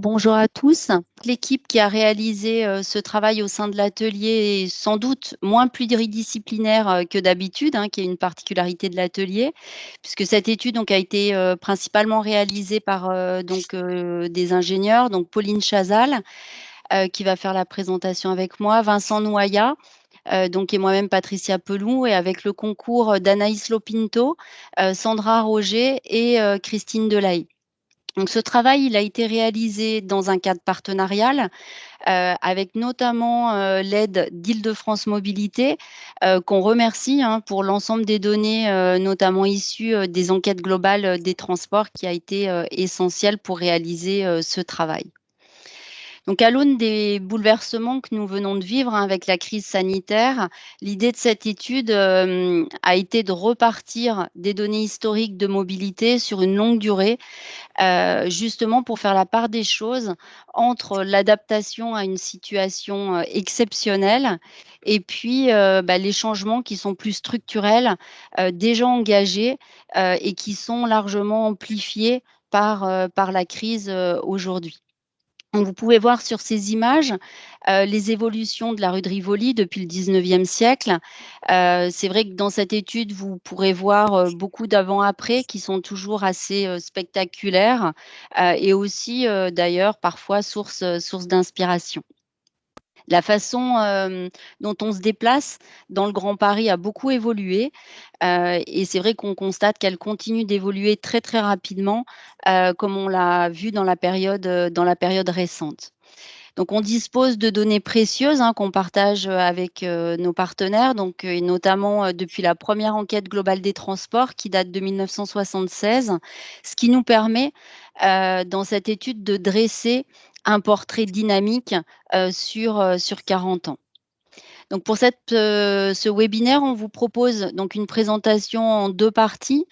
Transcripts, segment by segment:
Bonjour à tous. L'équipe qui a réalisé ce travail au sein de l'atelier est sans doute moins pluridisciplinaire que d'habitude, hein, qui est une particularité de l'atelier, puisque cette étude donc, a été principalement réalisée par des ingénieurs, donc Pauline Chazal, qui va faire la présentation avec moi, Vincent Noya, et moi-même Patricia Pelou, et avec le concours d'Anaïs Lopinto, Sandra Roger et Christine Delahaye. Donc ce travail, il a été réalisé dans un cadre partenarial, avec notamment, l'aide d'Île-de-France Mobilité, qu'on remercie, hein, pour l'ensemble des données, notamment issues, des enquêtes globales, des transports qui a été, essentiel pour réaliser, ce travail. Donc à l'aune des bouleversements que nous venons de vivre, hein, avec la crise sanitaire, l'idée de cette étude, a été de repartir des données historiques de mobilité sur une longue durée, justement pour faire la part des choses entre l'adaptation à une situation, exceptionnelle et puis, les changements qui sont plus structurels, déjà engagés, et qui sont largement amplifiés par la crise, aujourd'hui. Donc vous pouvez voir sur ces images, les évolutions de la rue de Rivoli depuis le 19e siècle. C'est vrai que dans cette étude, vous pourrez voir, beaucoup d'avant-après qui sont toujours assez, spectaculaires, et aussi, d'ailleurs parfois source d'inspiration. La façon, dont on se déplace dans le Grand Paris a beaucoup évolué, et c'est vrai qu'on constate qu'elle continue d'évoluer très, très rapidement, comme on l'a vu dans la période récente. Donc on dispose de données précieuses, hein, qu'on partage, avec, nos partenaires, et notamment, depuis la première enquête globale des transports qui date de 1976, ce qui nous permet, dans cette étude de dresser un portrait dynamique, sur 40 ans. Donc pour ce webinaire, on vous propose donc une présentation en 2 parties.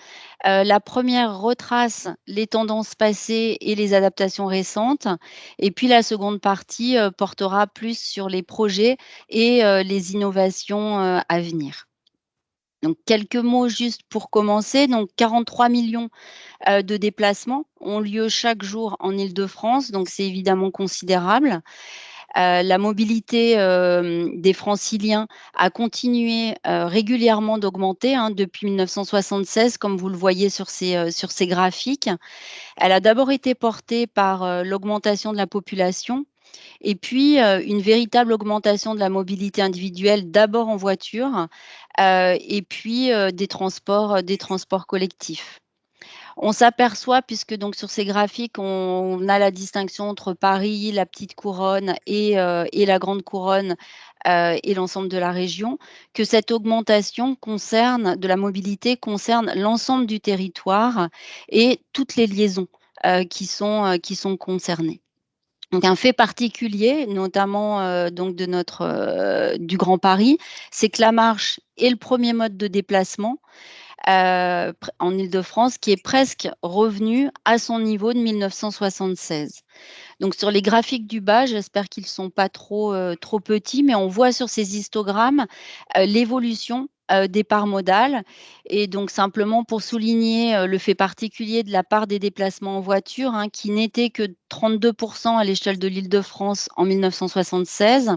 La première retrace les tendances passées et les adaptations récentes, et puis la seconde partie, portera plus sur les projets et les innovations, à venir. Donc quelques mots juste pour commencer. Donc 43 millions de déplacements ont lieu chaque jour en Île-de-France, donc c'est évidemment considérable. La mobilité, des Franciliens a continué, régulièrement d'augmenter, hein, depuis 1976, comme vous le voyez sur ces graphiques. Elle a d'abord été portée par, l'augmentation de la population et puis, une véritable augmentation de la mobilité individuelle, d'abord en voiture, et puis, des transports collectifs. On s'aperçoit puisque donc sur ces graphiques, on a la distinction entre Paris, la petite couronne et la grande couronne, et l'ensemble de la région, que cette augmentation de la mobilité concerne l'ensemble du territoire et toutes les liaisons, qui sont concernées. Donc un fait particulier, notamment, du Grand Paris, c'est que la marche est le premier mode de déplacement, en Île-de-France, qui est presque revenu à son niveau de 1976. Donc sur les graphiques du bas, j'espère qu'ils ne sont pas trop petits, mais on voit sur ces histogrammes, l'évolution, des parts modales, et donc simplement pour souligner, le fait particulier de la part des déplacements en voiture, hein, qui n'était que 32 à l'échelle de l'Île-de-France en 1976.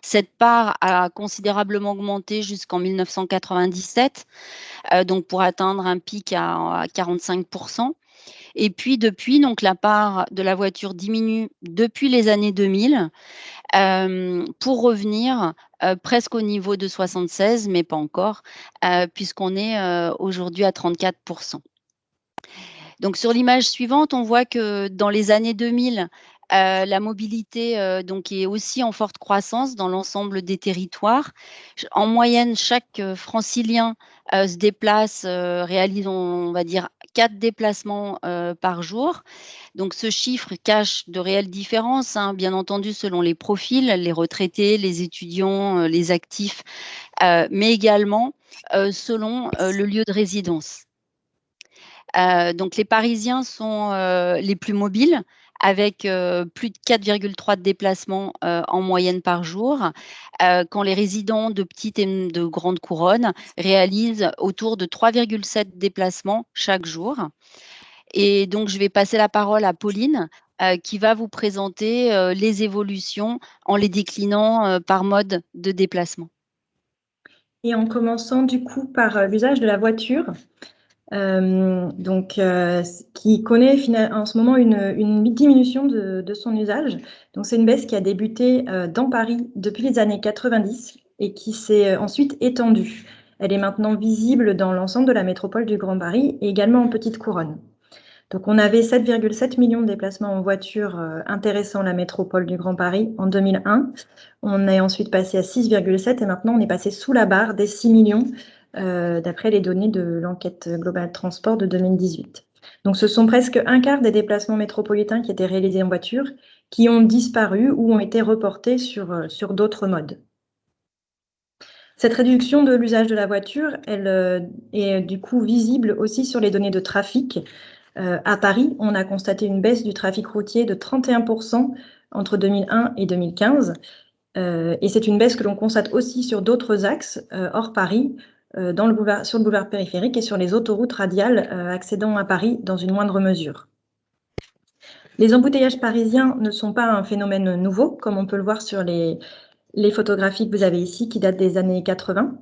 Cette part a considérablement augmenté jusqu'en 1997, donc pour atteindre un pic à 45. Et puis depuis, donc la part de la voiture diminue depuis les années 2000, pour revenir, presque au niveau de 76, mais pas encore, puisqu'on est, aujourd'hui à 34. Donc sur l'image suivante, on voit que dans les années 2000, la mobilité, est aussi en forte croissance dans l'ensemble des territoires. En moyenne, chaque, Francilien, se déplace, réalise, on va dire 4 déplacements, par jour. Donc ce chiffre cache de réelles différences, hein, bien entendu selon les profils, les retraités, les étudiants, les actifs, mais également, selon, le lieu de résidence. Donc les Parisiens sont, les plus mobiles avec, plus de 4,3 déplacements, en moyenne par jour, quand les résidents de petite et de grande couronne réalisent autour de 3,7 déplacements chaque jour. Et donc je vais passer la parole à Pauline qui va vous présenter les évolutions en les déclinant par mode de déplacement. Et en commençant du coup par l'usage de la voiture, qui connaît en ce moment une diminution de son usage. Donc c'est une baisse qui a débuté dans Paris depuis les années 90 et qui s'est ensuite étendue. Elle est maintenant visible dans l'ensemble de la métropole du Grand Paris et également en Petite Couronne. Donc on avait 7,7 millions de déplacements en voiture intéressant la métropole du Grand Paris en 2001. On est ensuite passé à 6,7 et maintenant on est passé sous la barre des 6 millions d'après les données de l'enquête globale transport de 2018. Donc ce sont presque un quart des déplacements métropolitains qui étaient réalisés en voiture qui ont disparu ou ont été reportés sur d'autres modes. Cette réduction de l'usage de la voiture, elle est du coup visible aussi sur les données de trafic. À Paris, on a constaté une baisse du trafic routier de 31% entre 2001 et 2015. Et c'est une baisse que l'on constate aussi sur d'autres axes hors Paris, sur le boulevard périphérique et sur les autoroutes radiales accédant à Paris dans une moindre mesure. Les embouteillages parisiens ne sont pas un phénomène nouveau, comme on peut le voir sur les photographies que vous avez ici, qui datent des années 80.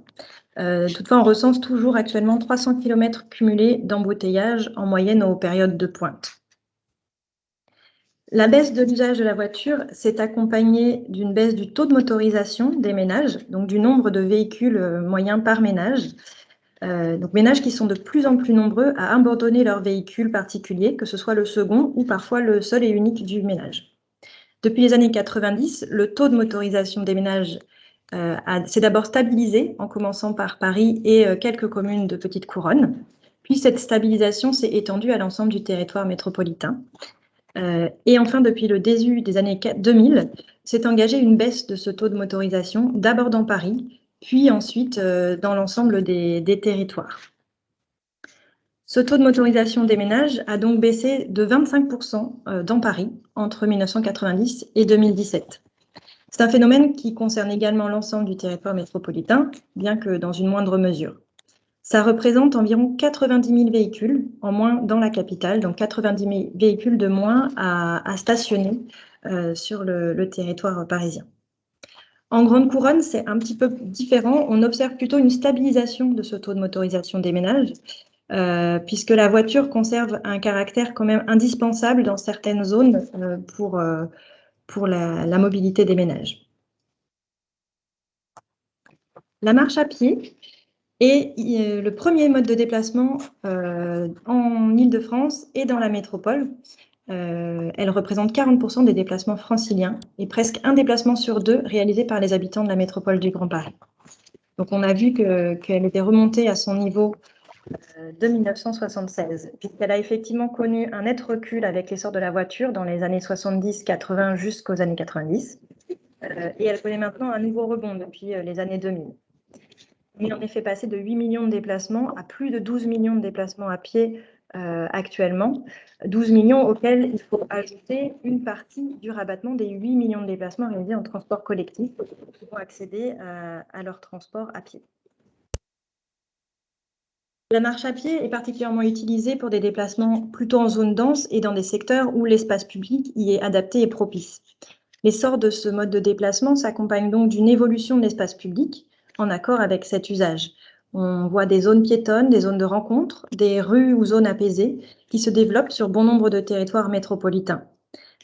Toutefois, on recense toujours actuellement 300 km cumulés d'embouteillage en moyenne aux périodes de pointe. La baisse de l'usage de la voiture s'est accompagnée d'une baisse du taux de motorisation des ménages, donc du nombre de véhicules moyens par ménage. Donc ménages qui sont de plus en plus nombreux à abandonner leur véhicule particulier, que ce soit le second ou parfois le seul et unique du ménage. Depuis les années 90, le taux de motorisation des ménages s'est d'abord stabilisé, en commençant par Paris et quelques communes de Petite Couronne. Puis cette stabilisation s'est étendue à l'ensemble du territoire métropolitain. Et enfin, depuis le début des années 2000, s'est engagée une baisse de ce taux de motorisation, d'abord dans Paris, puis ensuite dans l'ensemble des territoires. Ce taux de motorisation des ménages a donc baissé de 25% dans Paris entre 1990 et 2017. C'est un phénomène qui concerne également l'ensemble du territoire métropolitain, bien que dans une moindre mesure. Ça représente environ 90 000 véhicules en moins dans la capitale, donc 90 000 véhicules de moins à stationner sur le territoire parisien. En Grande Couronne, c'est un petit peu différent. On observe plutôt une stabilisation de ce taux de motorisation des ménages, puisque la voiture conserve un caractère quand même indispensable dans certaines zones pour la mobilité des ménages. La marche à pied est le premier mode de déplacement en Île-de-France et dans la métropole. Elle représente 40% des déplacements franciliens et presque un déplacement sur deux réalisé par les habitants de la métropole du Grand Paris. Donc on a vu qu'elle était remontée à son niveau de 1976, puisqu'elle a effectivement connu un net recul avec l'essor de la voiture dans les années 70-80 jusqu'aux années 90. Et elle connaît maintenant un nouveau rebond depuis les années 2000. On est en effet passé de 8 millions de déplacements à plus de 12 millions de déplacements à pied actuellement. 12 millions auxquels il faut ajouter une partie du rabattement des 8 millions de déplacements réalisés en transport collectif qui vont accéder à leur transport à pied. La marche à pied est particulièrement utilisée pour des déplacements plutôt en zone dense et dans des secteurs où l'espace public y est adapté et propice. L'essor de ce mode de déplacement s'accompagne donc d'une évolution de l'espace public en accord avec cet usage. On voit des zones piétonnes, des zones de rencontre, des rues ou zones apaisées qui se développent sur bon nombre de territoires métropolitains.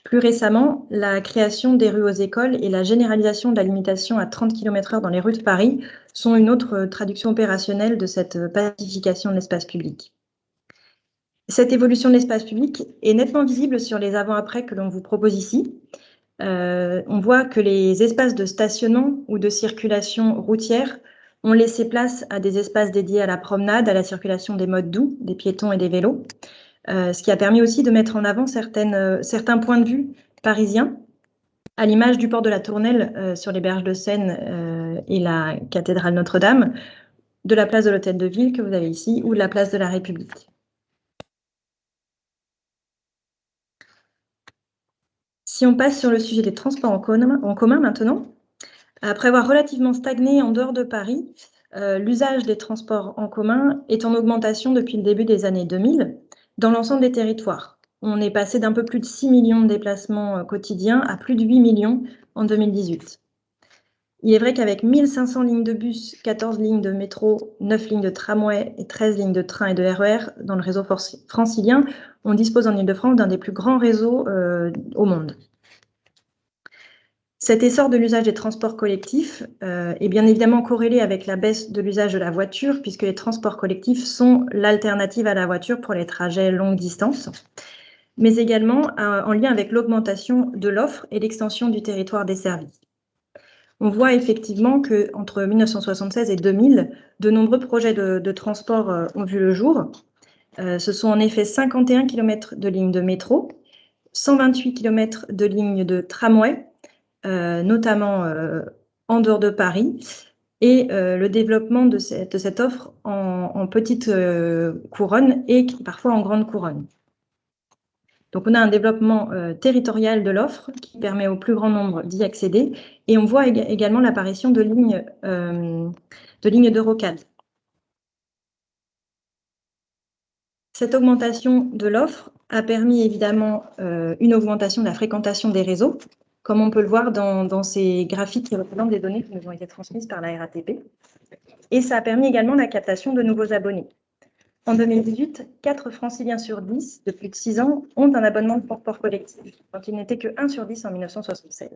Plus récemment, la création des rues aux écoles et la généralisation de la limitation à 30 km/h dans les rues de Paris sont une autre traduction opérationnelle de cette pacification de l'espace public. Cette évolution de l'espace public est nettement visible sur les avant-après que l'on vous propose ici. On voit que les espaces de stationnement ou de circulation routière ont laissé place à des espaces dédiés à la promenade, à la circulation des modes doux, des piétons et des vélos, ce qui a permis aussi de mettre en avant certains points de vue parisiens, à l'image du port de la Tournelle sur les berges de Seine et la cathédrale Notre-Dame, de la place de l'Hôtel de Ville que vous avez ici, ou de la place de la République. Si on passe sur le sujet des transports en commun maintenant, après avoir relativement stagné en dehors de Paris, l'usage des transports en commun est en augmentation depuis le début des années 2000 dans l'ensemble des territoires. On est passé d'un peu plus de 6 millions de déplacements quotidiens à plus de 8 millions en 2018. Il est vrai qu'avec 1500 lignes de bus, 14 lignes de métro, 9 lignes de tramway et 13 lignes de train et de RER dans le réseau francilien, on dispose en Île-de-France d'un des plus grands réseaux au monde. Cet essor de l'usage des transports collectifs est bien évidemment corrélé avec la baisse de l'usage de la voiture, puisque les transports collectifs sont l'alternative à la voiture pour les trajets longue distance, mais également en lien avec l'augmentation de l'offre et l'extension du territoire desservi. On voit effectivement qu'entre 1976 et 2000, de nombreux projets de transport ont vu le jour. Ce sont en effet 51 km de lignes de métro, 128 km de lignes de tramway, notamment en dehors de Paris, et le développement de cette offre en petite couronne et parfois en grande couronne. Donc, on a un développement territorial de l'offre qui permet au plus grand nombre d'y accéder, et on voit également l'apparition de lignes de rocade. Cette augmentation de l'offre a permis évidemment une augmentation de la fréquentation des réseaux, comme on peut le voir dans ces graphiques qui représentent des données qui nous ont été transmises par la RATP. Et ça a permis également la captation de nouveaux abonnés. En 2018, 4 franciliens sur 10 de plus de 6 ans ont un abonnement de transport collectif, quand il n'était que 1 sur 10 en 1976.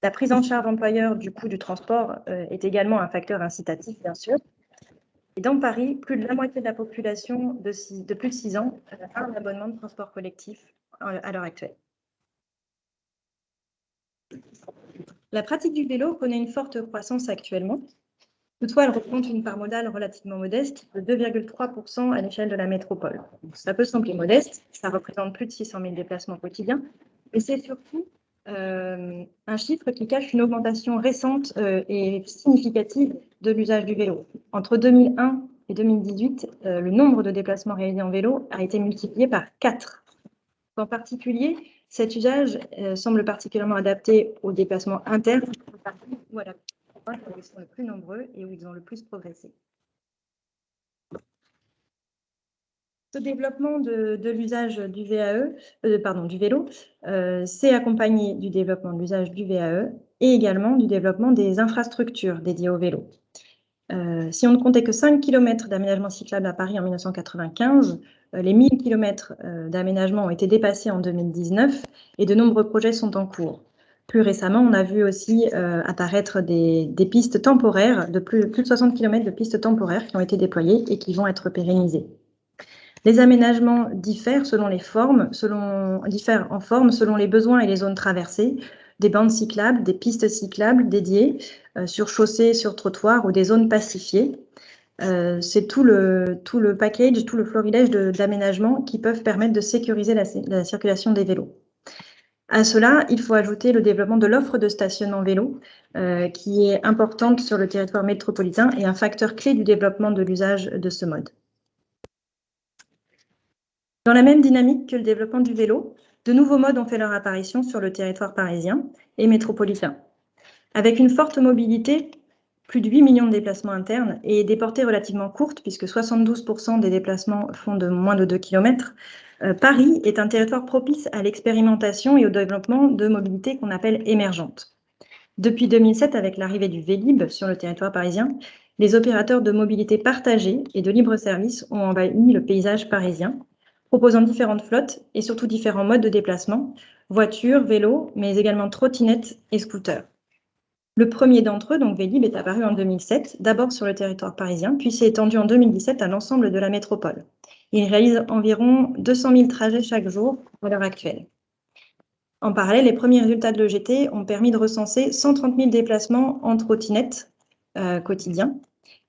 La prise en charge employeur du coût du transport est également un facteur incitatif, bien sûr. Et dans Paris, plus de la moitié de la population de plus de 6 ans a un abonnement de transport collectif à l'heure actuelle. La pratique du vélo connaît une forte croissance actuellement. Toutefois, elle représente une part modale relativement modeste de 2,3% à l'échelle de la métropole. Ça peut sembler modeste, ça représente plus de 600 000 déplacements quotidiens, mais c'est surtout un chiffre qui cache une augmentation récente et significative de l'usage du vélo. Entre 2001 et 2018, le nombre de déplacements réalisés en vélo a été multiplié par 4. En particulier, cet usage semble particulièrement adapté aux déplacements internes ou à la où ils sont le plus nombreux et où ils ont le plus progressé. Ce développement de l'usage du vélo s'est accompagné du développement de l'usage du VAE et également du développement des infrastructures dédiées au vélo. Si on ne comptait que 5 km d'aménagement cyclable à Paris en 1995, les 1000 km d'aménagement ont été dépassés en 2019 et de nombreux projets sont en cours. Plus récemment, on a vu aussi apparaître des pistes temporaires, de plus de 60 km de pistes temporaires qui ont été déployées et qui vont être pérennisées. Les aménagements diffèrent en forme selon les besoins et les zones traversées, des bandes cyclables, des pistes cyclables dédiées, sur chaussée, sur trottoir ou des zones pacifiées. C'est tout le package, tout le florilège d'aménagements qui peuvent permettre de sécuriser la circulation des vélos. À cela, il faut ajouter le développement de l'offre de stationnement vélo, qui est importante sur le territoire métropolitain et un facteur clé du développement de l'usage de ce mode. Dans la même dynamique que le développement du vélo, de nouveaux modes ont fait leur apparition sur le territoire parisien et métropolitain. Avec une forte mobilité, plus de 8 millions de déplacements internes et des portées relativement courtes, puisque 72% des déplacements font de moins de 2 km, Paris est un territoire propice à l'expérimentation et au développement de mobilités qu'on appelle émergentes. Depuis 2007, avec l'arrivée du Vélib sur le territoire parisien, les opérateurs de mobilité partagée et de libre service ont envahi le paysage parisien, proposant différentes flottes et surtout différents modes de déplacement, voitures, vélos, mais également trottinettes et scooters. Le premier d'entre eux, donc Vélib, est apparu en 2007, d'abord sur le territoire parisien, puis s'est étendu en 2017 à l'ensemble de la métropole. Il réalise environ 200 000 trajets chaque jour à l'heure actuelle. En parallèle, les premiers résultats de l'EGT ont permis de recenser 130 000 déplacements en trottinette quotidiens,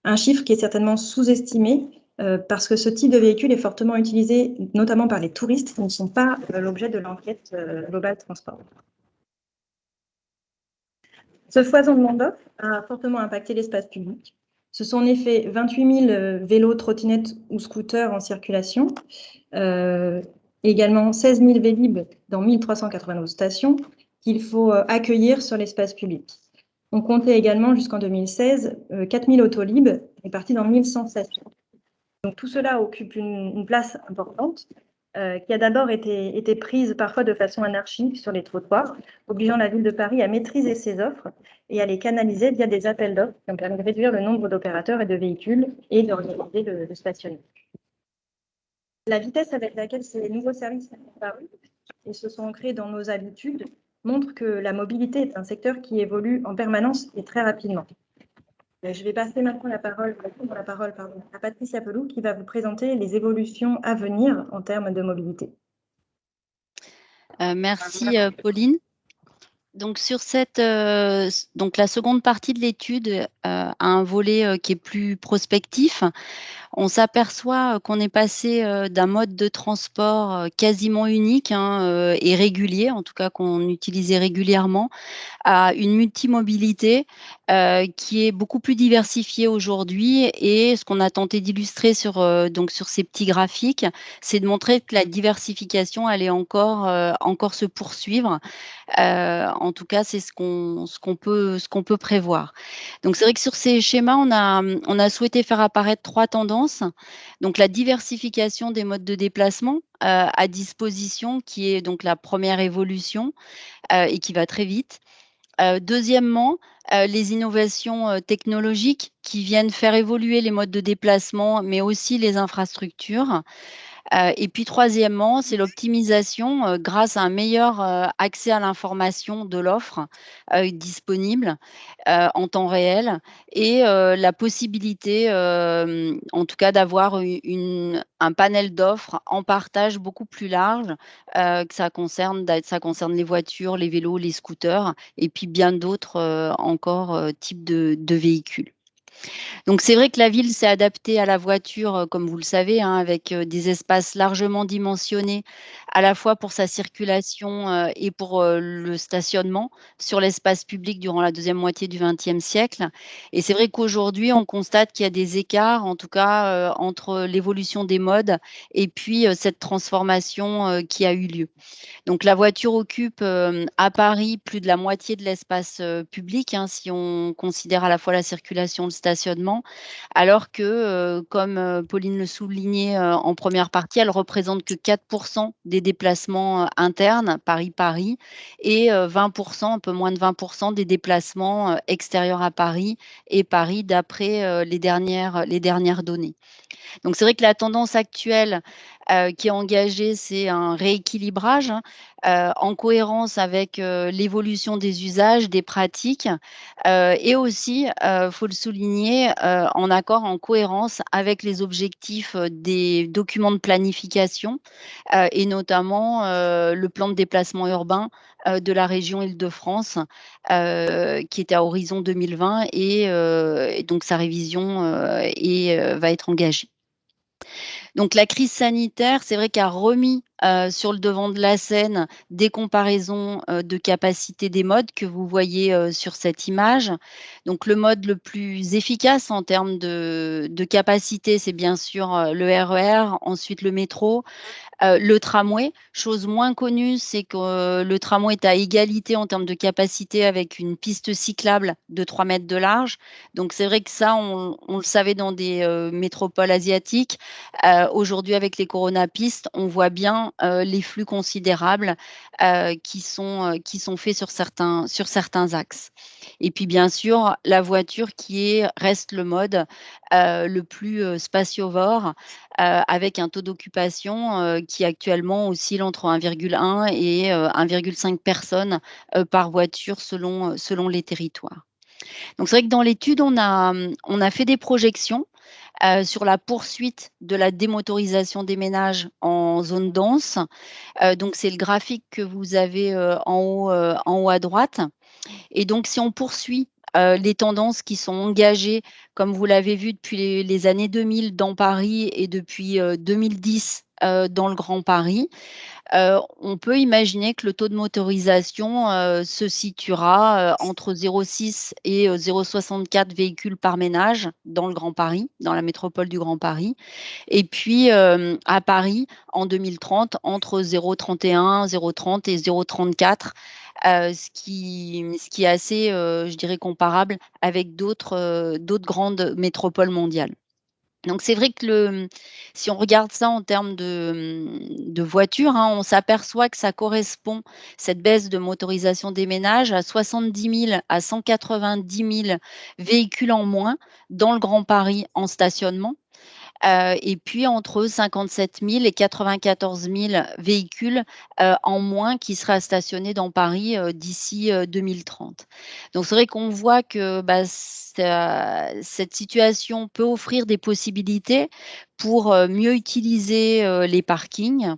un chiffre qui est certainement sous-estimé parce que ce type de véhicule est fortement utilisé, notamment par les touristes qui ne sont pas l'objet de l'enquête Global Transport. Ce foisonnement d'offres a fortement impacté l'espace public. Ce sont en effet 28 000 vélos, trottinettes ou scooters en circulation, également 16 000 Vélib dans 1392 stations qu'il faut accueillir sur l'espace public. On comptait également jusqu'en 2016 4 000 Autolib répartis dans 1100 stations. Donc tout cela occupe une place importante qui a d'abord été prise parfois de façon anarchique sur les trottoirs, obligeant la ville de Paris à maîtriser ses offres et à les canaliser via des appels d'offres qui ont permis de réduire le nombre d'opérateurs et de véhicules et d'organiser le stationnement. La vitesse avec laquelle ces nouveaux services sont apparus et se sont ancrés dans nos habitudes montre que la mobilité est un secteur qui évolue en permanence et très rapidement. Je vais passer maintenant la parole à Patricia Pelou qui va vous présenter les évolutions à venir en termes de mobilité. Merci Pauline. Donc sur donc la seconde partie de l'étude a un volet qui est plus prospectif. On s'aperçoit qu'on est passé d'un mode de transport quasiment unique et régulier, en tout cas qu'on utilisait régulièrement, à une multimobilité qui est beaucoup plus diversifiée aujourd'hui. Et ce qu'on a tenté d'illustrer donc sur ces petits graphiques, c'est de montrer que la diversification allait encore se poursuivre. En tout cas, c'est ce qu'on peut prévoir. Donc, c'est vrai que sur ces schémas, on a souhaité faire apparaître 3 tendances. Donc, la diversification des modes de déplacement à disposition, qui est donc la première évolution et qui va très vite. Deuxièmement, les innovations technologiques qui viennent faire évoluer les modes de déplacement, mais aussi les infrastructures. Et puis troisièmement, c'est l'optimisation grâce à un meilleur accès à l'information de l'offre disponible en temps réel et la possibilité, en tout cas, d'avoir un panel d'offres en partage beaucoup plus large, que ça concerne les voitures, les vélos, les scooters et puis bien d'autres encore types de véhicules. Donc c'est vrai que la ville s'est adaptée à la voiture, comme vous le savez, avec des espaces largement dimensionnés, à la fois pour sa circulation et pour le stationnement sur l'espace public durant la deuxième moitié du XXe siècle. Et c'est vrai qu'aujourd'hui, on constate qu'il y a des écarts, en tout cas, entre l'évolution des modes et puis cette transformation qui a eu lieu. Donc la voiture occupe à Paris plus de la moitié de l'espace public, si on considère à la fois la circulation, le stationnement, alors que, comme Pauline le soulignait en première partie, elle représente que 4 des déplacements internes Paris-Paris et 20 un peu moins de 20 des déplacements extérieurs à Paris et Paris d'après les dernières données. Donc c'est vrai que la tendance actuelle qui est engagée, c'est un rééquilibrage en cohérence avec l'évolution des usages, des pratiques et aussi, faut le souligner, en cohérence avec les objectifs des documents de planification et notamment le plan de déplacement urbain de la région Île-de-France qui était à horizon 2020 et donc sa révision va être engagée. Donc la crise sanitaire, c'est vrai qu'a remis sur le devant de la scène des comparaisons de capacité des modes que vous voyez sur cette image. Donc le mode le plus efficace en termes de capacité, c'est bien sûr le RER, ensuite le métro, le tramway. Chose moins connue, c'est que le tramway est à égalité en termes de capacité avec une piste cyclable de 3 mètres de large. Donc c'est vrai que ça, on le savait dans des métropoles asiatiques. Aujourd'hui, avec les coronapistes, on voit bien les flux considérables qui sont faits sur certains axes. Et puis bien sûr, la voiture reste le mode le plus spatiovore avec un taux d'occupation qui actuellement oscille entre 1,1 et 1,5 personnes par voiture selon les territoires. Donc c'est vrai que dans l'étude, on a fait des projections sur la poursuite de la démotorisation des ménages en zone dense. Donc c'est le graphique que vous avez en haut à droite. Et donc si on poursuit les tendances qui sont engagées, comme vous l'avez vu depuis les années 2000 dans Paris et depuis 2010 dans le Grand Paris, on peut imaginer que le taux de motorisation se situera entre 0,6 et 0,64 véhicules par ménage dans le Grand Paris, dans la métropole du Grand Paris. Et puis à Paris, en 2030, entre 0,31, 0,30 et 0,34. Ce qui est assez, je dirais, comparable avec d'autres grandes métropoles mondiales. Donc c'est vrai que si on regarde ça en termes de voitures, hein, on s'aperçoit que ça correspond, cette baisse de motorisation des ménages, à 70 000 à 190 000 véhicules en moins dans le Grand Paris en stationnement. Et puis entre 57 000 et 94 000 véhicules, en moins qui seraient stationnés dans Paris, d'ici, 2030. Donc c'est vrai qu'on voit que, bah, cette situation peut offrir des possibilités pour, mieux utiliser, les parkings,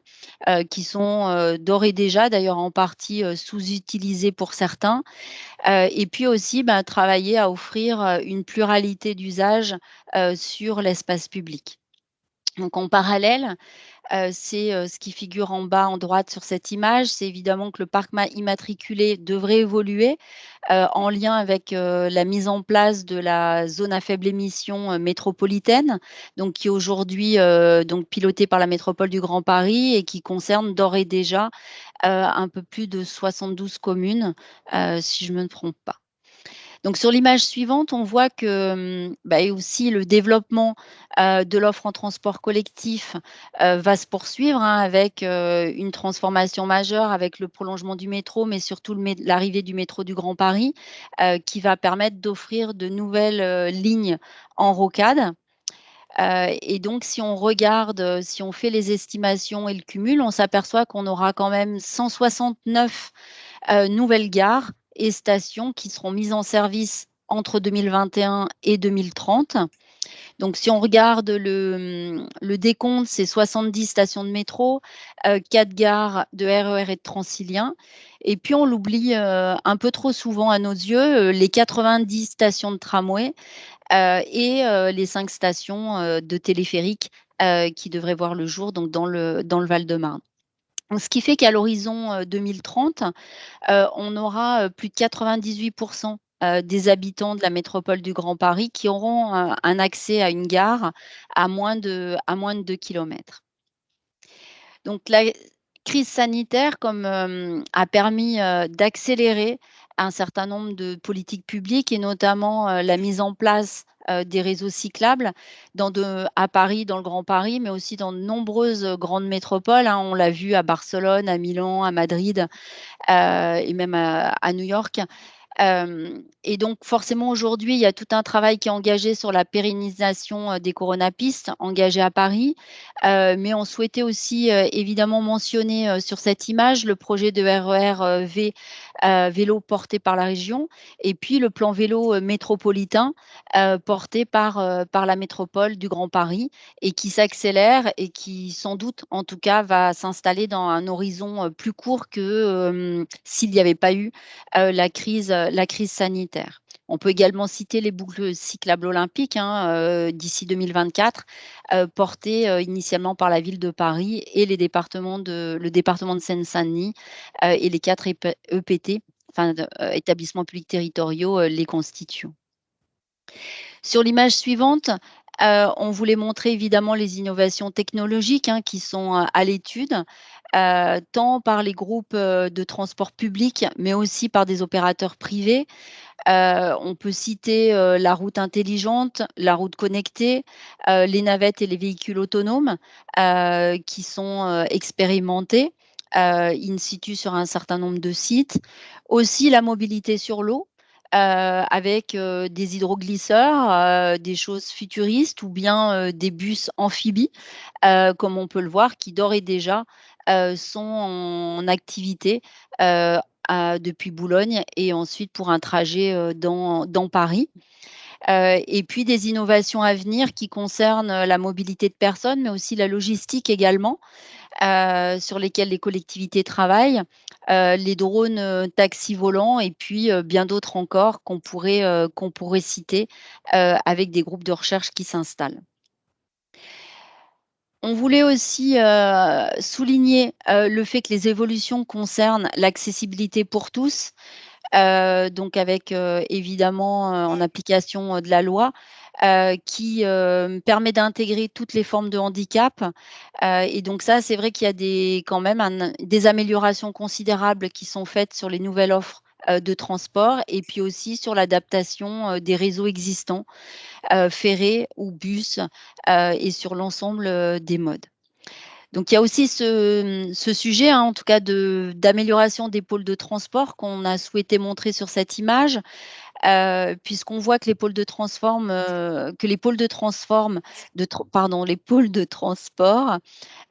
qui sont, d'ores et déjà d'ailleurs en partie, sous-utilisés pour certains. Et puis aussi, bah, travailler à offrir, une pluralité d'usages, sur l'espace public. Donc en parallèle, c'est, ce qui figure en bas en droite sur cette image, c'est évidemment que le parc immatriculé devrait évoluer, en lien avec, la mise en place de la zone à faible émission, métropolitaine, donc qui est aujourd'hui, donc pilotée par la métropole du Grand Paris et qui concerne d'ores et déjà, un peu plus de 72 communes, si je ne me trompe pas. Donc sur l'image suivante, on voit que, bah, et aussi le développement, de l'offre en transport collectif, va se poursuivre, hein, avec, une transformation majeure, avec le prolongement du métro, mais surtout l'arrivée du métro du Grand Paris, qui va permettre d'offrir de nouvelles, lignes en rocade. Et donc si on regarde, si on fait les estimations et le cumul, on s'aperçoit qu'on aura quand même 169 nouvelles gares et stations qui seront mises en service entre 2021 et 2030. Donc si on regarde le décompte, c'est 70 stations de métro, 4 gares de RER et de Transilien et puis on l'oublie, un peu trop souvent à nos yeux, les 90 stations de tramway, et les 5 stations, de téléphérique, qui devraient voir le jour donc dans le Val-de-Marne. Donc ce qui fait qu'à l'horizon, 2030, on aura, plus de 98 des habitants de la métropole du Grand Paris qui auront, un accès à une gare à moins de 2 kilomètres. Donc la crise sanitaire a permis, d'accélérer un certain nombre de politiques publiques et notamment, la mise en place, des réseaux cyclables à Paris, dans le Grand Paris, mais aussi dans de nombreuses, grandes métropoles, hein. On l'a vu à Barcelone, à Milan, à Madrid, et même à New York. Et donc forcément aujourd'hui, il y a tout un travail qui est engagé sur la pérennisation, des coronapistes engagées à Paris. Mais on souhaitait aussi, évidemment mentionner, sur cette image le projet de RER, vélo porté par la région et puis le plan vélo, métropolitain, porté par la métropole du Grand Paris et qui s'accélère et qui sans doute, en tout cas, va s'installer dans un horizon, plus court que, s'il n'y avait pas eu, la crise sanitaire. On peut également citer les boucles cyclables olympiques, hein, d'ici 2024, portées, initialement par la ville de Paris et le département de Seine-Saint-Denis, et les 4 EPT, enfin établissements publics territoriaux, les constituant. Sur l'image suivante, on voulait montrer évidemment les innovations technologiques, hein, qui sont, à l'étude, tant par les groupes, de transport public, mais aussi par des opérateurs privés. On peut citer, la route intelligente, la route connectée, les navettes et les véhicules autonomes, qui sont, expérimentés, in situ sur un certain nombre de sites. Aussi la mobilité sur l'eau, avec, des hydroglisseurs, des choses futuristes ou bien, des bus amphibies, comme on peut le voir, qui d'ores et déjà, sont en activité, depuis Boulogne et ensuite pour un trajet, dans Paris. Et puis des innovations à venir qui concernent, la mobilité de personnes, mais aussi la logistique également, sur lesquelles les collectivités travaillent, les drones, taxis volants et puis, bien d'autres encore qu'on pourrait citer, avec des groupes de recherche qui s'installent. On voulait aussi, souligner, le fait que les évolutions concernent l'accessibilité pour tous, donc avec, évidemment, en application, de la loi, qui, permet d'intégrer toutes les formes de handicap, et donc ça, c'est vrai qu'il y a quand même des améliorations considérables qui sont faites sur les nouvelles offres, de transport et puis aussi sur l'adaptation des réseaux existants, ferrés ou bus, et sur l'ensemble des modes. Donc il y a aussi ce sujet, hein, en tout cas d'amélioration des pôles de transport qu'on a souhaité montrer sur cette image, puisqu'on voit que les pôles de les pôles de transport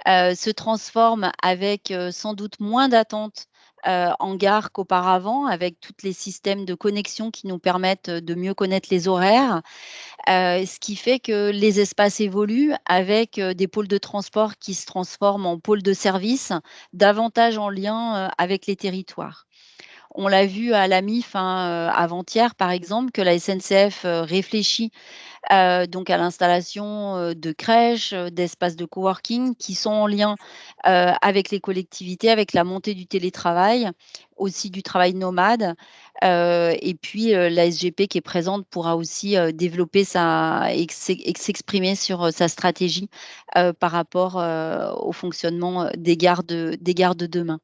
se transforment avec sans doute moins d'attentes en gare qu'auparavant, avec tous les systèmes de connexion qui nous permettent de mieux connaître les horaires. Ce qui fait que les espaces évoluent avec des pôles de transport qui se transforment en pôles de service, davantage en lien avec les territoires. On l'a vu à la MIF, hein, avant-hier par exemple, que la SNCF réfléchit donc à l'installation de crèches, d'espaces de coworking qui sont en lien avec les collectivités, avec la montée du télétravail, aussi du travail nomade. Et puis la SGP qui est présente pourra aussi développer et s'exprimer sur sa stratégie par rapport au fonctionnement des gares de demain.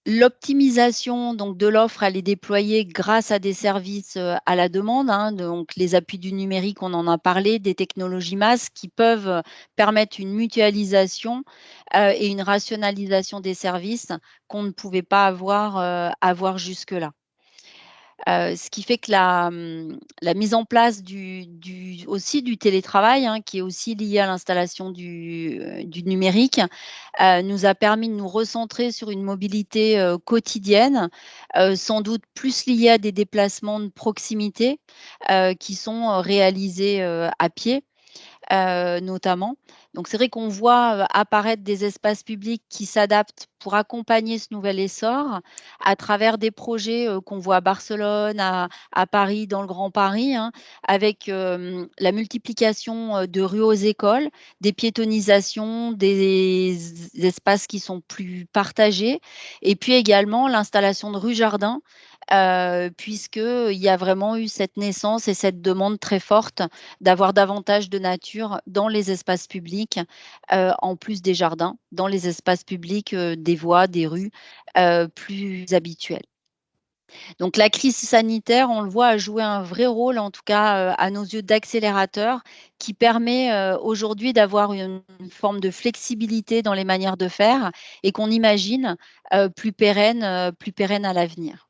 L'optimisation donc de l'offre, elle est déployée grâce à des services, à la demande, hein, donc les appuis du numérique, on en a parlé, des technologies MaaS qui peuvent permettre une mutualisation, et une rationalisation des services qu'on ne pouvait pas avoir jusque-là. Ce qui fait que la mise en place aussi du télétravail, hein, qui est aussi lié à l'installation du numérique, nous a permis de nous recentrer sur une mobilité, quotidienne, sans doute plus liée à des déplacements de proximité, qui sont, réalisés, à pied notamment. Donc c'est vrai qu'on voit, apparaître des espaces publics qui s'adaptent pour accompagner ce nouvel essor à travers des projets, qu'on voit à Barcelone, à Paris, dans le Grand Paris, hein, avec, la multiplication, de rues aux écoles, des piétonisations, des espaces qui sont plus partagés et puis également l'installation de rues-jardins, puisqu'il y a vraiment eu cette naissance et cette demande très forte d'avoir davantage de nature dans les espaces publics, en plus des jardins, dans les espaces publics, des voies, des rues, plus habituels. Donc la crise sanitaire, on le voit, a joué un vrai rôle, en tout cas, à nos yeux, d'accélérateur qui permet, aujourd'hui d'avoir une forme de flexibilité dans les manières de faire et qu'on imagine, plus pérenne à l'avenir.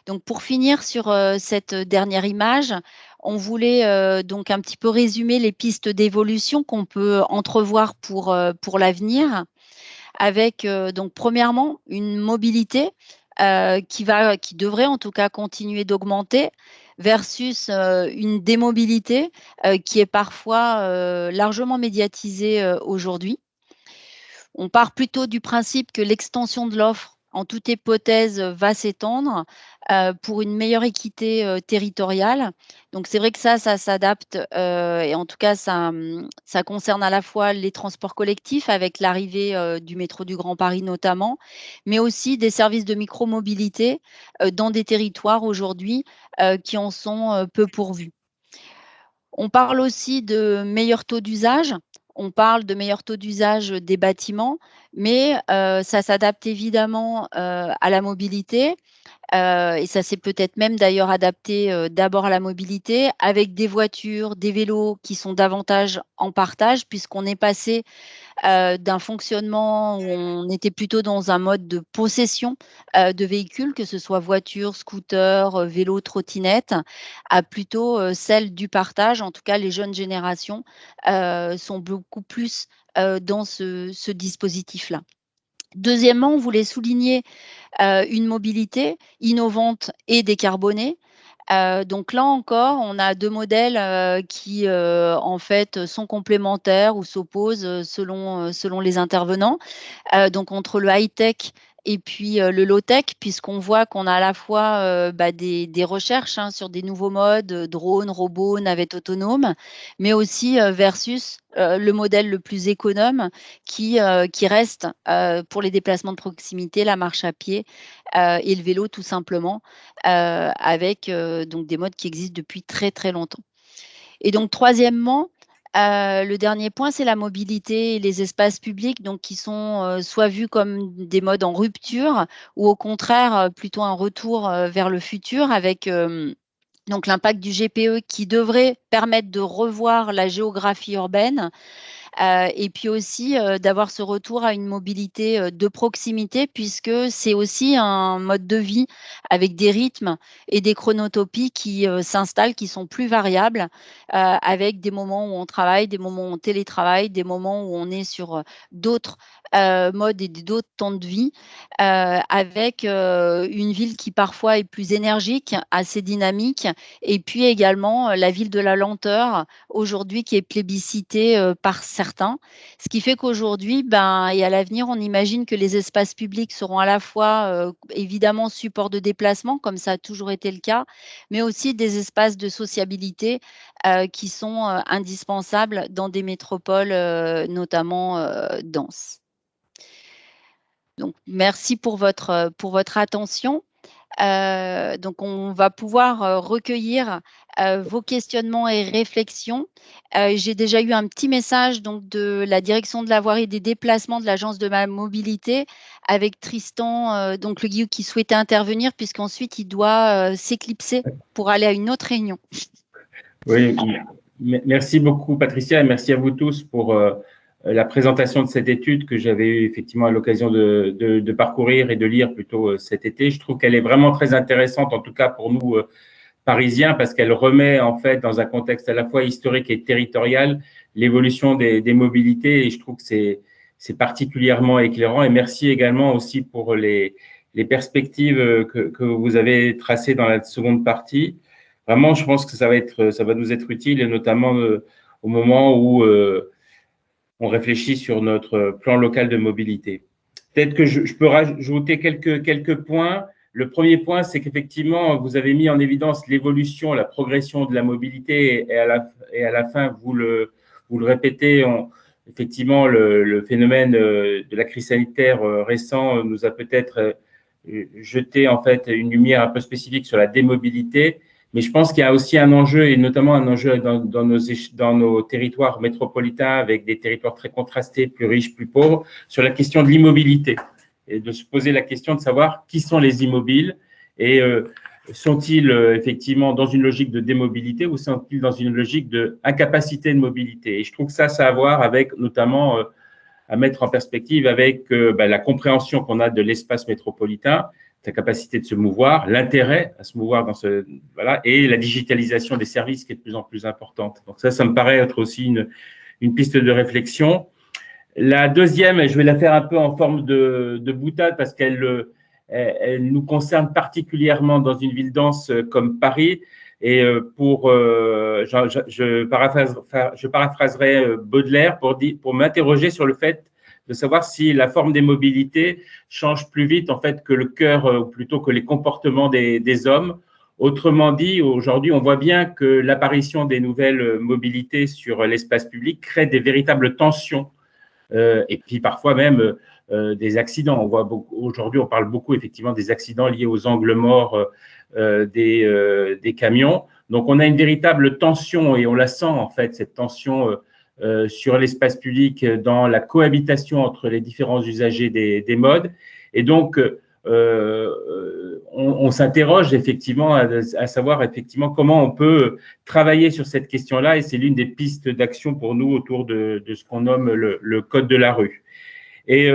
Donc pour finir sur, cette dernière image, on voulait, donc un petit peu résumer les pistes d'évolution qu'on peut entrevoir pour l'avenir avec, donc premièrement, une mobilité, qui devrait en tout cas continuer d'augmenter versus, une démobilité, qui est parfois, largement médiatisée, aujourd'hui. On part plutôt du principe que l'extension de l'offre, en toute hypothèse, va s'étendre, pour une meilleure équité, territoriale. Donc c'est vrai que ça s'adapte, et en tout cas ça concerne à la fois les transports collectifs avec l'arrivée, du métro du Grand Paris notamment, mais aussi des services de micromobilité, dans des territoires aujourd'hui, qui en sont, peu pourvus. On parle aussi de meilleurs taux d'usage. On parle de meilleurs taux d'usage des bâtiments, mais ça s'adapte évidemment, à la mobilité, et ça s'est peut-être même d'ailleurs adapté, d'abord à la mobilité avec des voitures, des vélos qui sont davantage en partage puisqu'on est passé d'un fonctionnement où on était plutôt dans un mode de possession, de véhicules, que ce soit voiture, scooter, vélo, trottinette, à plutôt, celle du partage. En tout cas, les jeunes générations, sont beaucoup plus, dans ce dispositif-là. Deuxièmement, on voulait souligner, une mobilité innovante et décarbonée. Donc là encore, on a 2 modèles, qui, en fait, sont complémentaires ou s'opposent, selon les intervenants. Donc entre le high-tech et puis, le low-tech, puisqu'on voit qu'on a à la fois, des recherches, hein, sur des nouveaux modes, drones, robots, navettes autonomes, mais aussi, versus, le modèle le plus économe qui reste, pour les déplacements de proximité, la marche à pied, et le vélo tout simplement, avec, donc des modes qui existent depuis très, très longtemps. Et donc troisièmement, Le dernier point, c'est la mobilité et les espaces publics, donc qui sont soit vus comme des modes en rupture ou au contraire plutôt un retour vers le futur avec donc l'impact du GPE qui devrait permettre de revoir la géographie urbaine et puis aussi d'avoir ce retour à une mobilité de proximité puisque c'est aussi un mode de vie avec des rythmes et des chronotopies qui s'installent, qui sont plus variables, avec des moments où on travaille, des moments où on télétravaille, des moments où on est sur d'autres modes et d'autres temps de vie, avec une ville qui parfois est plus énergique, assez dynamique, et puis également la ville de la lenteur, aujourd'hui qui est plébiscitée par certains. Ce qui fait qu'aujourd'hui, et à l'avenir, on imagine que les espaces publics seront à la fois évidemment support de déplacement, comme ça a toujours été le cas, mais aussi des espaces de sociabilité qui sont indispensables dans des métropoles notamment denses. Donc, merci pour votre attention. Donc, on va pouvoir recueillir vos questionnements et réflexions. J'ai déjà eu un petit message donc, de la direction de la voirie et des déplacements de l'agence de ma mobilité avec Tristan, donc le guide qui souhaitait intervenir puisqu'ensuite il doit s'éclipser pour aller à une autre réunion. Oui, merci beaucoup Patricia et merci à vous tous pour la présentation de cette étude que j'avais eu effectivement l'occasion de parcourir et de lire plutôt cet été. Je trouve qu'elle est vraiment très intéressante, en tout cas pour nous Parisiens, parce qu'elle remet en fait dans un contexte à la fois historique et territorial l'évolution des mobilités et je trouve que c'est particulièrement éclairant. Et merci également aussi pour les perspectives que vous avez tracées dans la seconde partie. Vraiment, je pense que ça va nous être utile, et notamment au moment où on réfléchit sur notre plan local de mobilité. Peut-être que je peux rajouter quelques points. Le premier point, c'est qu'effectivement, vous avez mis en évidence l'évolution, la progression de la mobilité et à la fin, vous le répétez, effectivement, le phénomène de la crise sanitaire récent nous a peut-être jeté en fait une lumière un peu spécifique sur la démobilité. Mais je pense qu'il y a aussi un enjeu, et notamment un enjeu dans nos territoires métropolitains, avec des territoires très contrastés, plus riches, plus pauvres, sur la question de l'immobilité. Et de se poser la question de savoir qui sont les immobiles et sont-ils effectivement dans une logique de démobilité ou sont-ils dans une logique d'incapacité de mobilité. Et je trouve que ça a à voir avec notamment à mettre en perspective avec la compréhension qu'on a de l'espace métropolitain, sa capacité de se mouvoir, l'intérêt à se mouvoir et la digitalisation des services qui est de plus en plus importante. Donc ça me paraît être aussi une piste de réflexion. La deuxième, je vais la faire un peu en forme de boutade parce qu'elle nous concerne particulièrement dans une ville dense comme Paris. Et je paraphraserai Baudelaire pour m'interroger sur le fait de savoir si la forme des mobilités change plus vite en fait que le cœur, ou plutôt que les comportements des hommes. Autrement dit, aujourd'hui, on voit bien que l'apparition des nouvelles mobilités sur l'espace public crée des véritables tensions et puis parfois même des accidents. Aujourd'hui, on parle beaucoup effectivement des accidents liés aux angles morts des camions. Donc, on a une véritable tension et on la sent en fait, cette tension sur l'espace public dans la cohabitation entre les différents usagers des modes. Et donc, on s'interroge effectivement à savoir effectivement comment on peut travailler sur cette question-là, et c'est l'une des pistes d'action pour nous autour de ce qu'on nomme le code de la rue. Et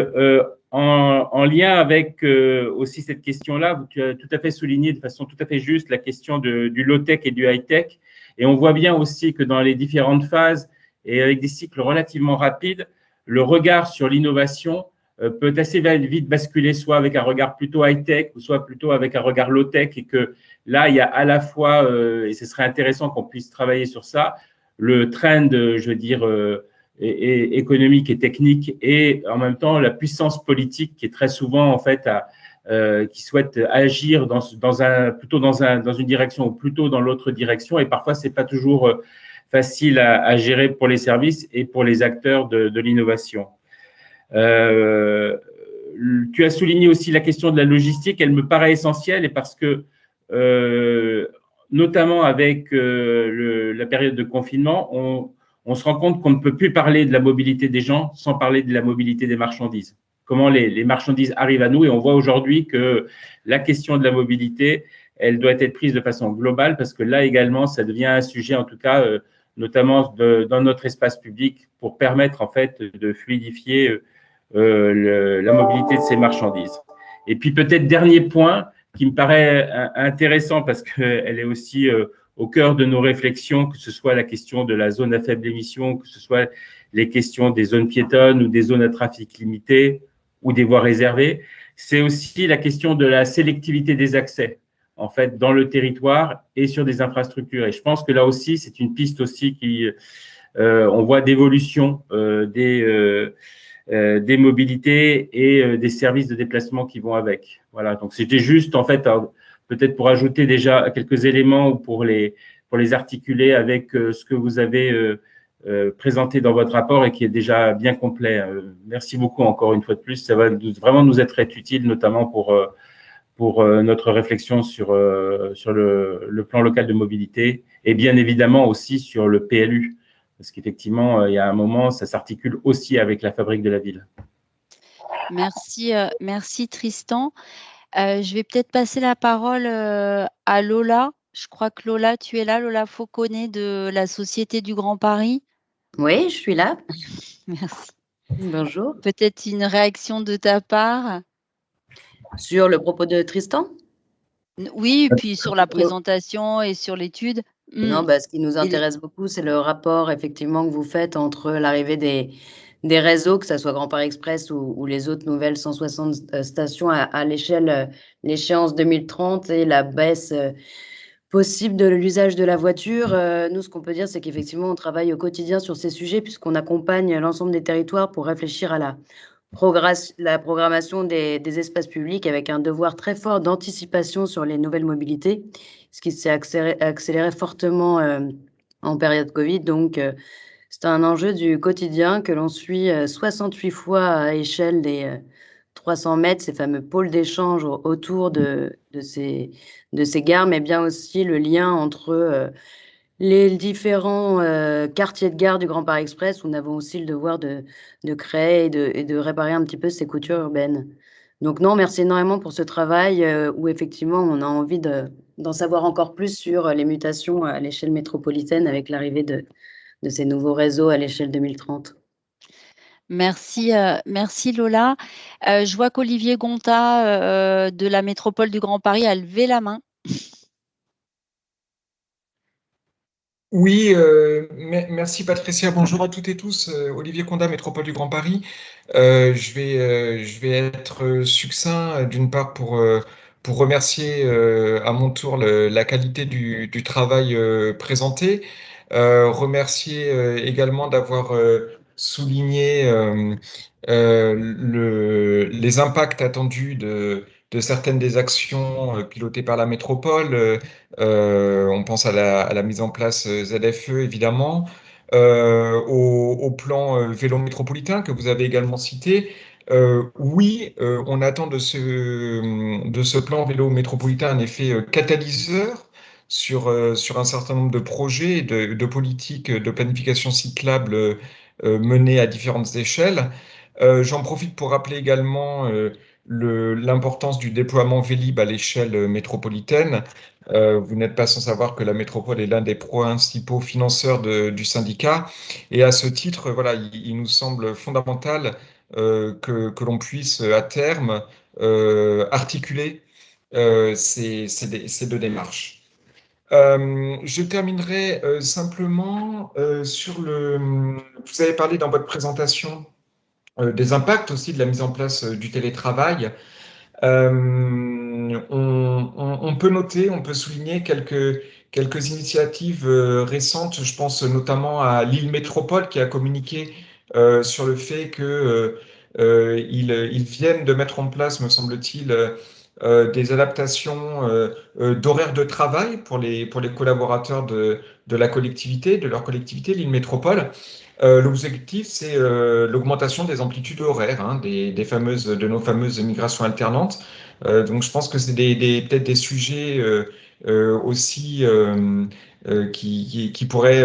en lien avec aussi cette question-là, tu as tout à fait souligné de façon tout à fait juste la question du low-tech et du high-tech, et on voit bien aussi que dans les différentes phases et avec des cycles relativement rapides, le regard sur l'innovation peut assez vite basculer soit avec un regard plutôt high-tech ou soit plutôt avec un regard low-tech, et que là, il y a à la fois, et ce serait intéressant qu'on puisse travailler sur ça, le trend, je veux dire, économique et technique, et en même temps la puissance politique qui est très souvent en fait qui souhaite agir plutôt dans une direction ou plutôt dans l'autre direction, et parfois c'est pas toujours facile à gérer pour les services et pour les acteurs de l'innovation. Tu as souligné aussi la question de la logistique, elle me paraît essentielle, et parce que notamment avec la période de confinement, on se rend compte qu'on ne peut plus parler de la mobilité des gens sans parler de la mobilité des marchandises. Comment les marchandises arrivent à nous, et on voit aujourd'hui que la question de la mobilité, elle doit être prise de façon globale, parce que là également, ça devient un sujet, en tout cas, notamment dans notre espace public, pour permettre en fait de fluidifier la mobilité de ces marchandises. Et puis peut-être dernier point qui me paraît intéressant, parce qu'elle est aussi au cœur de nos réflexions, que ce soit la question de la zone à faible émission, que ce soit les questions des zones piétonnes ou des zones à trafic limité ou des voies réservées, c'est aussi la question de la sélectivité des accès, en fait, dans le territoire et sur des infrastructures. Et je pense que là aussi, c'est une piste aussi qui, on voit d'évolution des mobilités et des services de déplacement qui vont avec. Voilà, donc c'était juste, en fait, peut-être pour ajouter déjà quelques éléments ou pour les articuler avec ce que vous avez présenté dans votre rapport et qui est déjà bien complet. Merci beaucoup encore une fois de plus. Ça va vraiment nous être très utile, notamment pour notre réflexion sur le plan local de mobilité et bien évidemment aussi sur le PLU. Parce qu'effectivement, il y a un moment, ça s'articule aussi avec la fabrique de la ville. Merci, merci Tristan. Je vais peut-être passer la parole à Lola. Je crois que Lola, tu es là, Lola Fauconnet de la Société du Grand Paris. Oui, je suis là. Merci. Bonjour. Peut-être une réaction de ta part? Sur le propos de Tristan? Oui, puis sur la présentation et sur l'étude. Non, ce qui nous intéresse beaucoup, c'est le rapport effectivement que vous faites entre l'arrivée des réseaux, que ce soit Grand Paris Express ou les autres nouvelles 160 stations à l'échéance 2030 et la baisse possible de l'usage de la voiture. Nous, ce qu'on peut dire, c'est qu'effectivement, on travaille au quotidien sur ces sujets puisqu'on accompagne l'ensemble des territoires pour réfléchir à la programmation des espaces publics avec un devoir très fort d'anticipation sur les nouvelles mobilités, ce qui s'est accéléré fortement en période Covid. Donc, c'est un enjeu du quotidien que l'on suit 68 fois à échelle des 300 mètres, ces fameux pôles d'échange autour de ces gares, mais bien aussi le lien entre les différents quartiers de gare du Grand Paris Express, où nous avons aussi le devoir de créer et de réparer un petit peu ces coutures urbaines. Donc non, merci énormément pour ce travail où effectivement on a envie d'en savoir encore plus sur les mutations à l'échelle métropolitaine avec l'arrivée de ces nouveaux réseaux à l'échelle 2030. Merci, merci Lola. Je vois qu'Olivier Gonta de la métropole du Grand Paris a levé la main. Oui, merci Patricia. Bonjour à toutes et tous. Olivier Condat, Métropole du Grand Paris. Je vais être succinct d'une part pour remercier à mon tour la qualité du travail présenté. Remercier également d'avoir souligné les impacts attendus de certaines des actions pilotées par la métropole. On pense à la mise en place ZFE, évidemment, au plan vélo métropolitain que vous avez également cité. Oui, on attend de ce plan vélo métropolitain un effet catalyseur sur un certain nombre de projets et de politiques de planification cyclable menées à différentes échelles. J'en profite pour rappeler également l'importance du déploiement Vélib à l'échelle métropolitaine. Vous n'êtes pas sans savoir que la métropole est l'un des principaux financeurs du syndicat. Et à ce titre, voilà, il nous semble fondamental que l'on puisse à terme articuler ces deux démarches. Je terminerai simplement sur vous avez parlé dans votre présentation des impacts aussi de la mise en place du télétravail. On peut noter, on peut souligner quelques initiatives récentes. Je pense notamment à Lille Métropole qui a communiqué sur le fait qu'ils viennent de mettre en place, me semble-t-il, des adaptations d'horaires de travail pour les collaborateurs de leur collectivité, Lille Métropole. L'objectif, c'est l'augmentation des amplitudes horaires de nos fameuses migrations alternantes. Donc, je pense que c'est peut-être des sujets aussi qui pourrait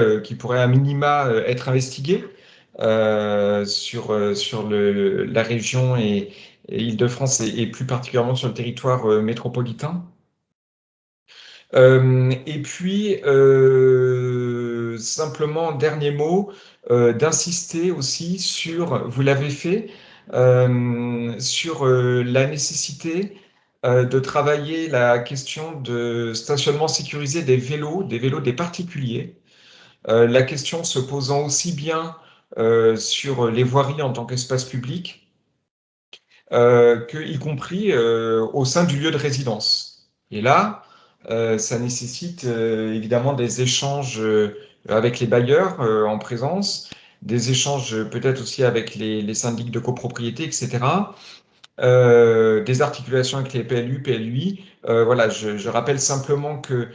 à minima être investigué sur la région et Île-de-France et plus particulièrement sur le territoire métropolitain. Et puis, simplement, dernier mot, d'insister aussi sur, vous l'avez fait, sur la nécessité de travailler la question de stationnement sécurisé des vélos des particuliers. La question se posant aussi bien sur les voiries en tant qu'espace public, y compris au sein du lieu de résidence. Et là, ça nécessite évidemment des échanges avec les bailleurs en présence, des échanges peut-être aussi avec les syndics de copropriété, etc. Des articulations avec les PLU, PLUI. Voilà, je rappelle simplement que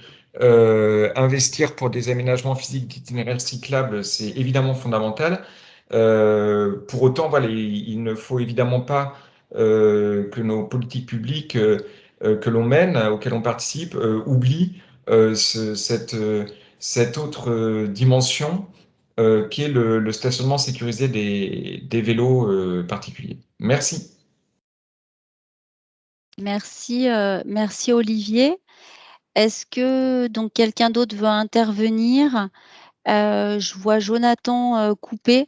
investir pour des aménagements physiques d'itinéraires cyclables, c'est évidemment fondamental. Pour autant, voilà, il ne faut évidemment pas que nos politiques publiques que l'on mène, auxquelles on participe, oublient cette autre dimension qui est le stationnement sécurisé des vélos particuliers. Merci. Merci, merci Olivier. Est-ce que donc quelqu'un d'autre veut intervenir? Je vois Jonathan Coupé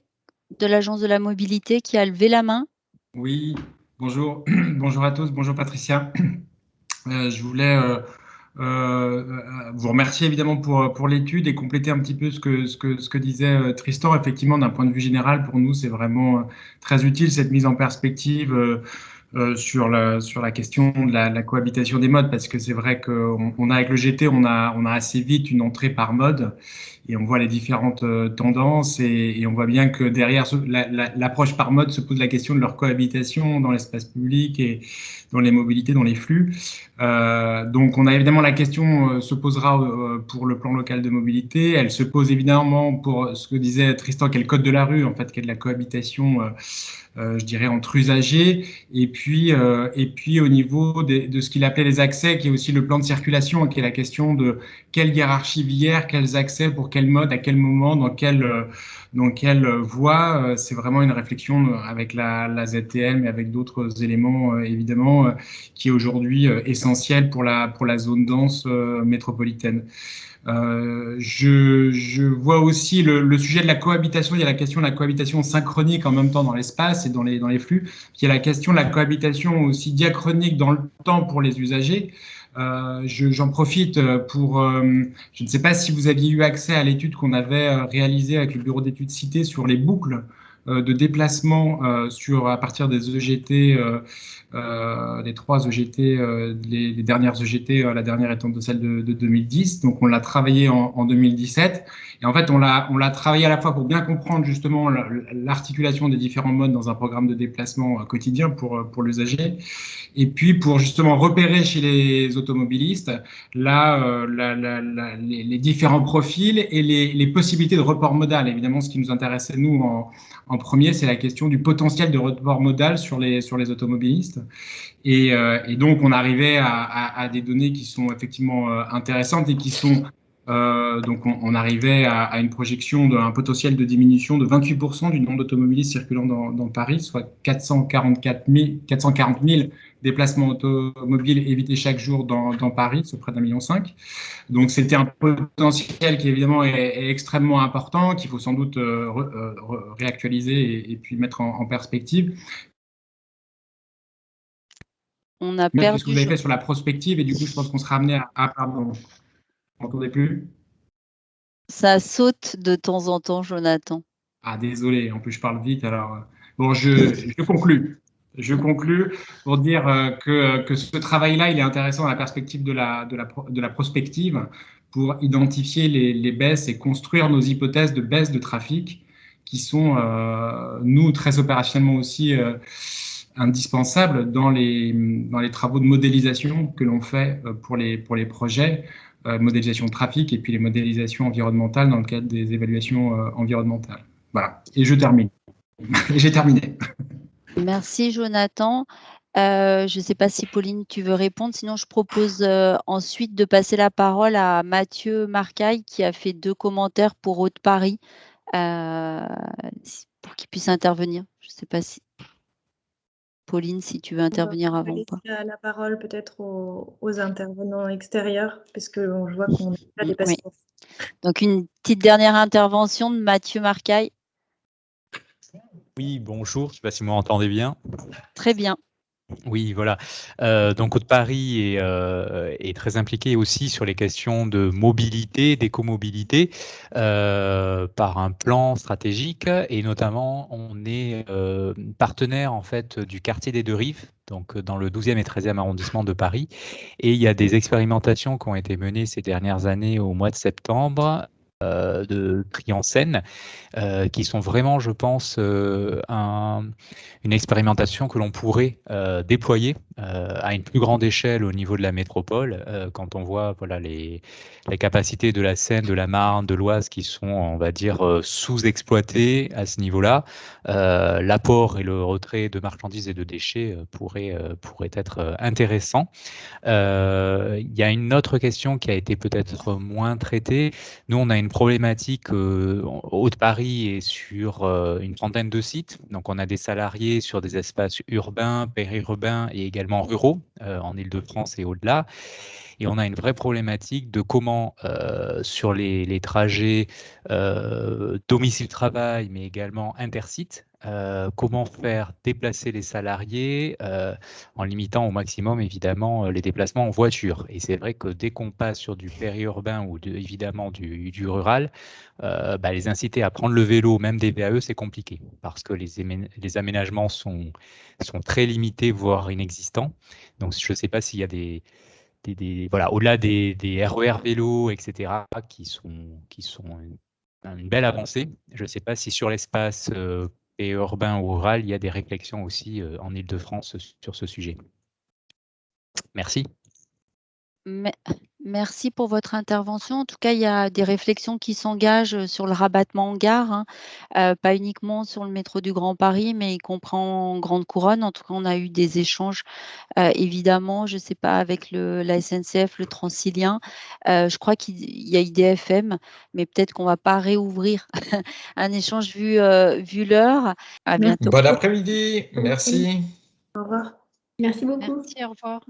de l'Agence de la mobilité qui a levé la main. Oui, bonjour. Bonjour à tous, bonjour Patricia. Je voulais vous remercier évidemment pour l'étude et compléter un petit peu ce que disait Tristan. Effectivement, d'un point de vue général, pour nous, c'est vraiment très utile cette mise en perspective sur la question de la cohabitation des modes, parce que c'est vrai qu'on a avec le GT, on a assez vite une entrée par mode et on voit les différentes tendances et on voit bien que derrière l'approche par mode se pose la question de leur cohabitation dans l'espace public et dans les mobilités, dans les flux. Donc on a évidemment la question se posera pour le plan local de mobilité. Elle se pose évidemment pour ce que disait Tristan, qui est le code de la rue, en fait, qui est de la cohabitation je dirais entre usagers, et puis au niveau de ce qu'il appelait les accès, qui est aussi le plan de circulation, qui est la question de quelle hiérarchie viaire, quels accès, pour quel mode, à quel moment, dans quelle voie. C'est vraiment une réflexion avec la ZTM et avec d'autres éléments évidemment qui est aujourd'hui essentiel pour la zone dense métropolitaine. Je vois aussi le sujet de la cohabitation. Il y a la question de la cohabitation synchronique en même temps dans l'espace et dans les flux. Il y a la question de la cohabitation aussi diachronique dans le temps pour les usagers. J'en profite pour, je ne sais pas si vous aviez eu accès à l'étude qu'on avait réalisée avec le bureau d'études Cité sur les boucles de déplacement à partir des EGT, les 3 EGT, les dernières EGT, la dernière étant de celle de 2010. Donc on l'a travaillé en 2017. Et en fait, on l'a travaillé à la fois pour bien comprendre justement l'articulation des différents modes dans un programme de déplacement quotidien pour l'usager, et puis pour justement repérer chez les automobilistes les différents profils et les possibilités de report modal. Évidemment, ce qui nous intéressait, nous, en premier, c'est la question du potentiel de report modal sur les automobilistes. Et donc, on arrivait à des données qui sont effectivement intéressantes et qui sont... donc, on arrivait à une projection d'un potentiel de diminution de 28% du nombre d'automobilistes circulant dans Paris, soit 440 000 déplacements automobiles évités chaque jour dans Paris, soit près d'1,5 million. Donc, c'était un potentiel qui, évidemment, est extrêmement important, qu'il faut sans doute réactualiser et puis mettre en perspective. On a perdu... Ce que vous avez fait sur la prospective, et du coup, je pense qu'on sera amené à pardon. Vous m'entendez plus? Ça saute de temps en temps, Jonathan. Ah, désolé, en plus je parle vite, alors... Bon, je conclus. Je conclus pour dire que ce travail-là, il est intéressant dans la perspective de la prospective pour identifier les baisses et construire nos hypothèses de baisse de trafic qui sont, nous, très opérationnellement aussi indispensables dans les travaux de modélisation que l'on fait pour les projets. Modélisation de trafic et puis les modélisations environnementales dans le cadre des évaluations environnementales. Voilà, et je termine. J'ai terminé. Merci Jonathan. Je ne sais pas si Pauline, tu veux répondre. Sinon, je propose ensuite de passer la parole à Mathieu Marcaille qui a fait 2 commentaires pour Haute-Paris pour qu'il puisse intervenir. Je ne sais pas si Pauline, si tu veux intervenir On va avant ou pas. laisser la parole peut-être aux intervenants extérieurs, parce que je vois qu'on a déjà dépassé. Oui. Donc, une petite dernière intervention de Mathieu Marcaille. Oui, bonjour, je ne sais pas si vous m'entendez bien. Très bien. Oui, voilà. Donc Haute-Paris est très impliqué aussi sur les questions de mobilité, d'écomobilité, par un plan stratégique, et notamment on est partenaire en fait du quartier des Deux-Rives, donc dans le 12e et 13e arrondissement de Paris, et il y a des expérimentations qui ont été menées ces dernières années au mois de septembre de tri en scène, qui sont vraiment, je pense, une expérimentation que l'on pourrait déployer à une plus grande échelle au niveau de la métropole, quand on voit voilà, les capacités de la Seine, de la Marne, de l'Oise qui sont, on va dire, sous-exploitées à ce niveau-là. L'apport et le retrait de marchandises et de déchets pourrait être intéressant. Il y a une autre question qui a été peut-être moins traitée. Nous, on a une problématique Haute-Paris et sur une trentaine de sites. Donc, on a des salariés sur des espaces urbains, périurbains et également ruraux en Île-de-France et au-delà. Et on a une vraie problématique de comment, sur les trajets domicile-travail, mais également intersites, comment faire déplacer les salariés en limitant au maximum, évidemment, les déplacements en voiture. Et c'est vrai que dès qu'on passe sur du périurbain ou évidemment du rural, les inciter à prendre le vélo, même des VAE, c'est compliqué parce que les aménagements sont très limités, voire inexistants. Donc, je ne sais pas s'il y a voilà, au-delà des RER vélo, etc., qui sont une belle avancée. Je ne sais pas si sur l'espace urbain ou rural, il y a des réflexions aussi en Île-de-France sur ce sujet. Merci. Merci pour votre intervention. En tout cas, il y a des réflexions qui s'engagent sur le rabattement en gare, pas uniquement sur le métro du Grand Paris, mais y compris en Grande Couronne. En tout cas, on a eu des échanges, évidemment, je ne sais pas, avec la SNCF, le Transilien. Je crois qu'il y a IDFM, mais peut-être qu'on ne va pas réouvrir un échange vu l'heure. À bientôt. Bon après-midi, merci. Au revoir. Merci beaucoup. Merci, au revoir.